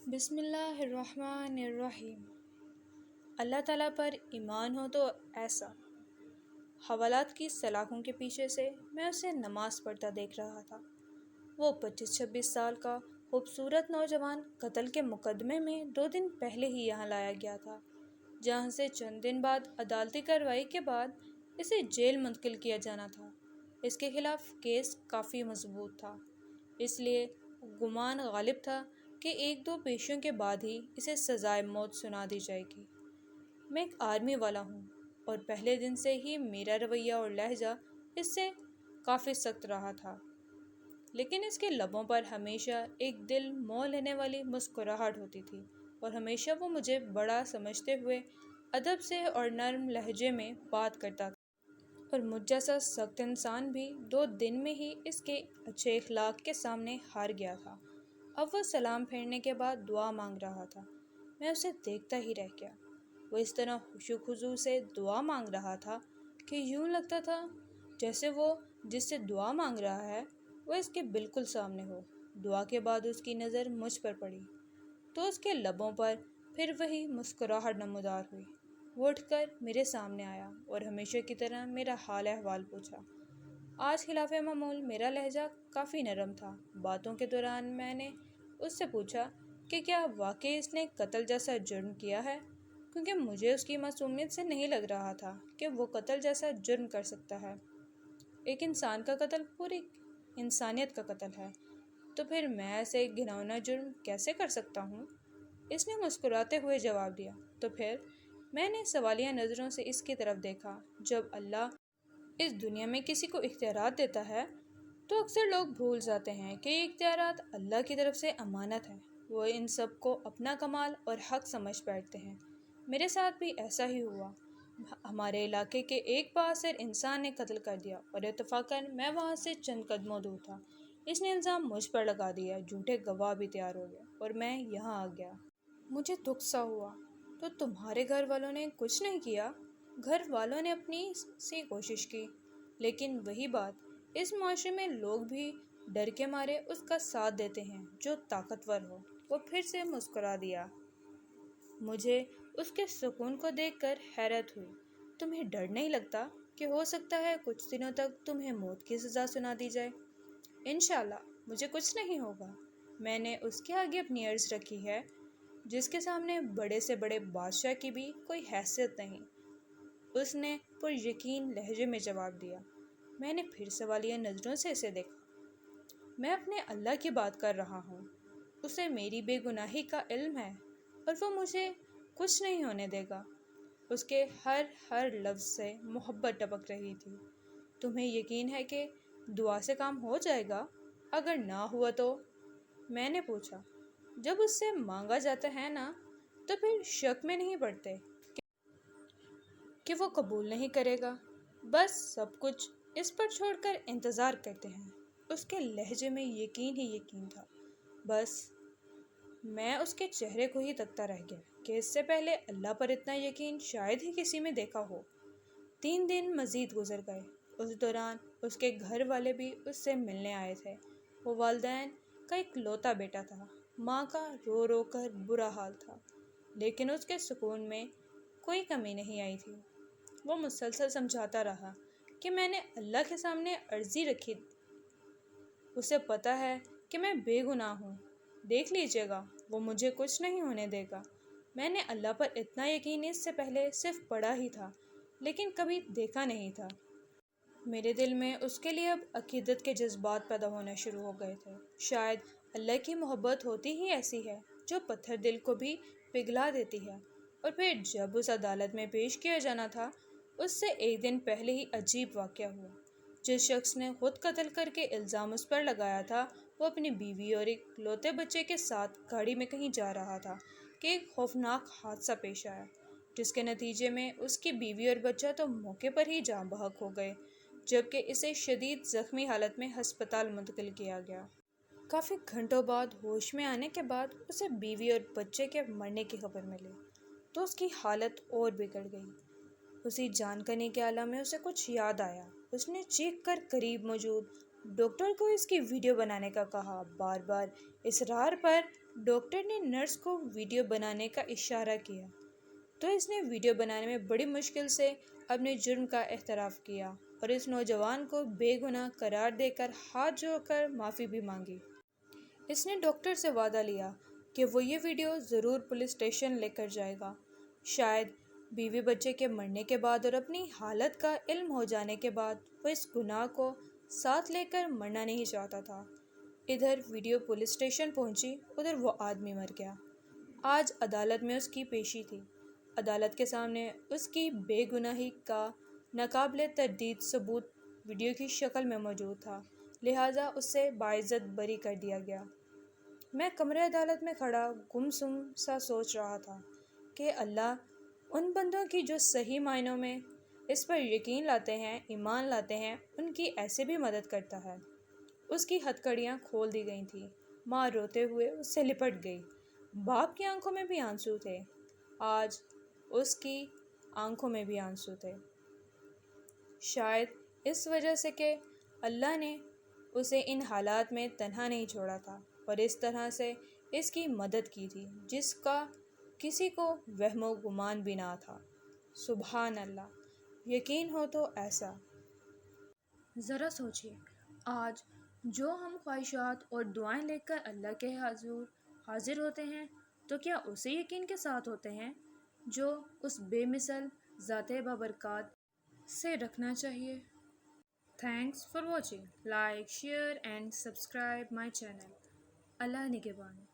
بسم اللہ الرحمن الرحیم۔ اللہ تعالیٰ پر ایمان ہو تو ایسا۔ حوالات کی سلاخوں کے پیچھے سے میں اسے نماز پڑھتا دیکھ رہا تھا۔ وہ 25-26 سال کا خوبصورت نوجوان قتل کے مقدمے میں 2 دن پہلے ہی یہاں لایا گیا تھا، جہاں سے چند دن بعد عدالتی کارروائی کے بعد اسے جیل منتقل کیا جانا تھا۔ اس کے خلاف کیس کافی مضبوط تھا، اس لیے گمان غالب تھا کہ 1-2 پیشیوں کے بعد ہی اسے سزائے موت سنا دی جائے گی۔ میں ایک آرمی والا ہوں اور پہلے دن سے ہی میرا رویہ اور لہجہ اس سے کافی سخت رہا تھا، لیکن اس کے لبوں پر ہمیشہ ایک دل موہ لینے والی مسکراہٹ ہوتی تھی اور ہمیشہ وہ مجھے بڑا سمجھتے ہوئے ادب سے اور نرم لہجے میں بات کرتا تھا۔ اور مجھ جیسا سخت انسان بھی 2 دن میں ہی اس کے اچھے اخلاق کے سامنے ہار گیا تھا۔ اب وہ سلام پھیرنے کے بعد دعا مانگ رہا تھا۔ میں اسے دیکھتا ہی رہ گیا۔ وہ اس طرح خشوع خضوع سے دعا مانگ رہا تھا کہ یوں لگتا تھا جیسے وہ جس سے دعا مانگ رہا ہے وہ اس کے بالکل سامنے ہو۔ دعا کے بعد اس کی نظر مجھ پر پڑی تو اس کے لبوں پر پھر وہی مسکراہٹ نمودار ہوئی۔ وہ اٹھ کر میرے سامنے آیا اور ہمیشہ کی طرح میرا حال احوال پوچھا۔ آج خلاف معمول میرا لہجہ کافی نرم تھا۔ باتوں کے دوران میں نے اس سے پوچھا کہ کیا واقعی اس نے قتل جیسا جرم کیا ہے، کیونکہ مجھے اس کی معصومیت سے نہیں لگ رہا تھا کہ وہ قتل جیسا جرم کر سکتا ہے۔ ایک انسان کا قتل پوری انسانیت کا قتل ہے، تو پھر میں ایسے ایک گھناؤنا جرم کیسے کر سکتا ہوں؟ اس نے مسکراتے ہوئے جواب دیا۔ تو پھر میں نے سوالیہ نظروں سے اس کی طرف دیکھا۔ جب اللہ اس دنیا میں کسی کو اختیارات دیتا ہے تو اکثر لوگ بھول جاتے ہیں کہ یہ اختیارات اللہ کی طرف سے امانت ہے۔ وہ ان سب کو اپنا کمال اور حق سمجھ بیٹھتے ہیں۔ میرے ساتھ بھی ایسا ہی ہوا۔ ہمارے علاقے کے ایک بااثر انسان نے قتل کر دیا اور اتفاقاً میں وہاں سے چند قدموں دور تھا۔ اس نے الزام مجھ پر لگا دیا، جھوٹے گواہ بھی تیار ہو گئے اور میں یہاں آ گیا۔ مجھے دکھ سا ہوا۔ تو تمہارے گھر والوں نے کچھ نہیں کیا؟ گھر والوں نے اپنی سی کوشش کی، لیکن وہی بات، اس معاشرے میں لوگ بھی ڈر کے مارے اس کا ساتھ دیتے ہیں جو طاقتور ہو۔ وہ پھر سے مسکرا دیا۔ مجھے اس کے سکون کو دیکھ کر حیرت ہوئی۔ تمہیں ڈر نہیں لگتا کہ ہو سکتا ہے کچھ دنوں تک تمہیں موت کی سزا سنا دی جائے؟ انشاءاللہ مجھے کچھ نہیں ہوگا۔ میں نے اس کے آگے اپنی عرض رکھی ہے، جس کے سامنے بڑے سے بڑے بادشاہ کی بھی کوئی حیثیت نہیں۔ اس نے پر یقین لہجے میں جواب دیا۔ میں نے پھر سوالیہ نظروں سے اسے دیکھا۔ میں اپنے اللہ کی بات کر رہا ہوں۔ اسے میری بے گناہی کا علم ہے اور وہ مجھے کچھ نہیں ہونے دے گا۔ اس کے ہر لفظ سے محبت ٹپک رہی تھی۔ تمہیں یقین ہے کہ دعا سے کام ہو جائے گا؟ اگر نہ ہوا تو؟ میں نے پوچھا۔ جب اس سے مانگا جاتا ہے نا، تو پھر شک میں نہیں پڑتے کہ وہ قبول نہیں کرے گا۔ بس سب کچھ اس پر چھوڑ کر انتظار کرتے ہیں۔ اس کے لہجے میں یقین ہی یقین تھا۔ بس میں اس کے چہرے کو ہی تکتا رہ گیا کہ اس سے پہلے اللہ پر اتنا یقین شاید ہی کسی میں دیکھا ہو۔ 3 دن مزید گزر گئے۔ اس دوران اس کے گھر والے بھی اس سے ملنے آئے تھے۔ وہ والدین کا اکلوتا بیٹا تھا۔ ماں کا رو رو کر برا حال تھا، لیکن اس کے سکون میں کوئی کمی نہیں آئی تھی۔ وہ مسلسل سمجھاتا رہا کہ میں نے اللہ کے سامنے عرضی رکھی، اسے پتہ ہے کہ میں بے گناہ ہوں، دیکھ لیجیے گا وہ مجھے کچھ نہیں ہونے دے گا۔ میں نے اللہ پر اتنا یقین اس سے پہلے صرف پڑھا ہی تھا، لیکن کبھی دیکھا نہیں تھا۔ میرے دل میں اس کے لیے اب عقیدت کے جذبات پیدا ہونا شروع ہو گئے تھے۔ شاید اللہ کی محبت ہوتی ہی ایسی ہے جو پتھر دل کو بھی پگھلا دیتی ہے۔ اور پھر جب اس عدالت میں پیش کیا جانا تھا، اس سے 1 دن پہلے ہی عجیب واقعہ ہوا۔ جس شخص نے خود قتل کر کے الزام اس پر لگایا تھا، وہ اپنی بیوی اور ایک اکلوتے بچے کے ساتھ گاڑی میں کہیں جا رہا تھا کہ ایک خوفناک حادثہ پیش آیا، جس کے نتیجے میں اس کی بیوی اور بچہ تو موقع پر ہی جاں بحق ہو گئے، جبکہ اسے شدید زخمی حالت میں ہسپتال منتقل کیا گیا۔ کافی گھنٹوں بعد ہوش میں آنے کے بعد اسے بیوی اور بچے کے مرنے کی خبر ملی تو اس کی حالت اور بگڑ گئی۔ اسی جان کنی کے عالم میں اسے کچھ یاد آیا۔ اس نے چیخ کر قریب موجود ڈاکٹر کو اس کی ویڈیو بنانے کا کہا۔ بار بار اصرار پر ڈاکٹر نے نرس کو ویڈیو بنانے کا اشارہ کیا تو اس نے ویڈیو بنانے میں بڑی مشکل سے اپنے جرم کا اعتراف کیا اور اس نوجوان کو بے گناہ قرار دے کر ہاتھ جوڑ کر معافی بھی مانگی۔ اس نے ڈاکٹر سے وعدہ لیا کہ وہ یہ ویڈیو ضرور پولیس اسٹیشن لے کر جائے گا۔ شاید بیوی بچے کے مرنے کے بعد اور اپنی حالت کا علم ہو جانے کے بعد وہ اس گناہ کو ساتھ لے کر مرنا نہیں چاہتا تھا۔ ادھر ویڈیو پولیس اسٹیشن پہنچی، ادھر وہ آدمی مر گیا۔ آج عدالت میں اس کی پیشی تھی۔ عدالت کے سامنے اس کی بے گناہی کا ناقابل تردید ثبوت ویڈیو کی شکل میں موجود تھا، لہٰذا اسے باعزت بری کر دیا گیا۔ میں کمرے عدالت میں کھڑا گمسم سا سوچ رہا تھا کہ اللہ ان بندوں کی جو صحیح معنوں میں اس پر یقین لاتے ہیں، ایمان لاتے ہیں، ان کی ایسے بھی مدد کرتا ہے۔ اس کی ہتھکڑیاں کھول دی گئی تھیں۔ ماں روتے ہوئے اس سے لپٹ گئی۔ باپ کی آنکھوں میں بھی آنسو تھے۔ آج اس کی آنکھوں میں بھی آنسو تھے، شاید اس وجہ سے کہ اللہ نے اسے ان حالات میں تنہا نہیں چھوڑا تھا اور اس طرح سے اس کی مدد کی تھی جس کا کسی کو وہم و گمان بھی نہ تھا۔ سبحان اللہ، یقین ہو تو ایسا۔ ذرا سوچیے، آج جو ہم خواہشات اور دعائیں لے کر اللہ کے حضور حاضر ہوتے ہیں تو کیا اسی یقین کے ساتھ ہوتے ہیں جو اس بے مثل ذات بابرکات سے رکھنا چاہیے۔ Thanks for watching, like, share and subscribe my channel. اللہ نگہبان۔